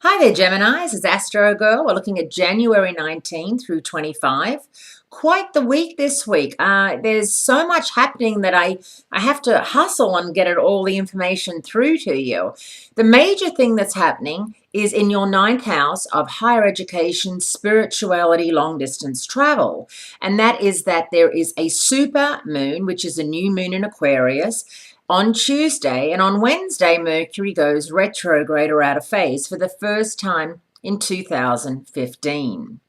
Hi there, Geminis. It's Astrogirl. We're looking at January 19 through 25. Quite the week this week. There's so much happening that I have to hustle and get all the information through to you. The major thing that's happening is in your ninth house of higher education, spirituality, long distance travel. And that is that there is a super moon, which is a new moon in Aquarius, on Tuesday, and on Wednesday, Mercury goes retrograde or out of phase for the first time in 2015.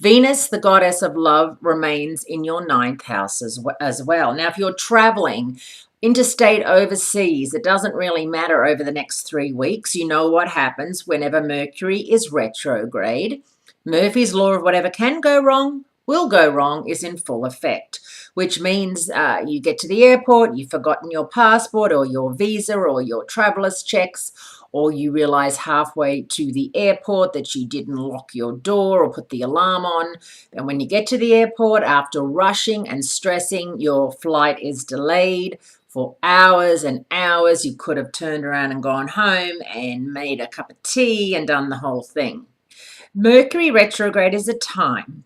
Venus, the goddess of love, remains in your ninth house as well. Now, if you're traveling interstate, overseas, it doesn't really matter over the next 3 weeks. You know what happens whenever Mercury is retrograde. Murphy's law of whatever can go wrong will go wrong is in full effect, which means you get to the airport, you've forgotten your passport or your visa or your traveler's checks, or you realize halfway to the airport that you didn't lock your door or put the alarm on. And when you get to the airport, after rushing and stressing, your flight is delayed for hours and hours. You could have turned around and gone home and made a cup of tea and done the whole thing. Mercury retrograde is a time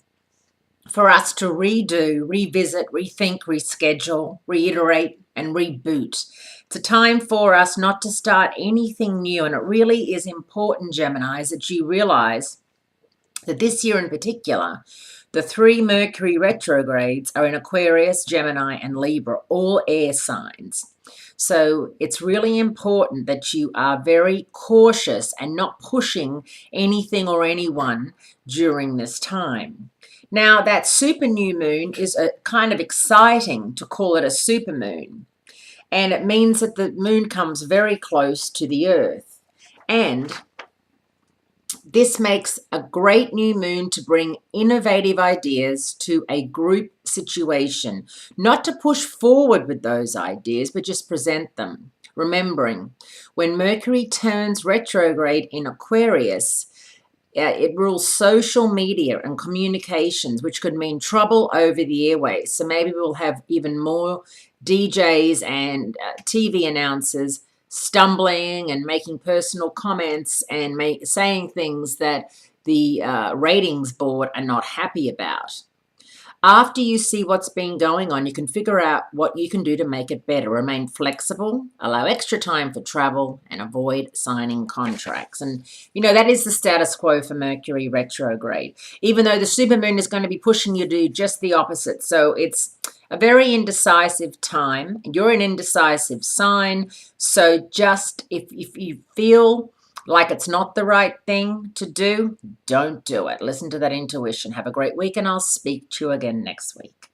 for us to redo, revisit, rethink, reschedule, reiterate, and reboot. It's a time for us not to start anything new, and it really is important, Geminis, that you realize that this year in particular, the 3 Mercury retrogrades are in Aquarius, Gemini, and Libra, all air signs. So it's really important that you are very cautious and not pushing anything or anyone during this time. Now, that super new moon is a kind of exciting to call it a super moon. And it means that the moon comes very close to the earth. And this makes a great new moon to bring innovative ideas to a group situation, not to push forward with those ideas, but just present them. Remembering, when Mercury turns retrograde in Aquarius, it rules social media and communications, which could mean trouble over the airways. So maybe we'll have even more DJs and TV announcers stumbling and making personal comments and saying things that the ratings board are not happy about. After you see what's been going on, you can figure out what you can do to make it better. Remain flexible, allow extra time for travel, and avoid signing contracts. And, that is the status quo for Mercury retrograde, even though the supermoon is going to be pushing you to do just the opposite. So it's a very indecisive time. You're an indecisive sign. So just if you feel like it's not the right thing to do, don't do it. Listen to that intuition. Have a great week, and I'll speak to you again next week.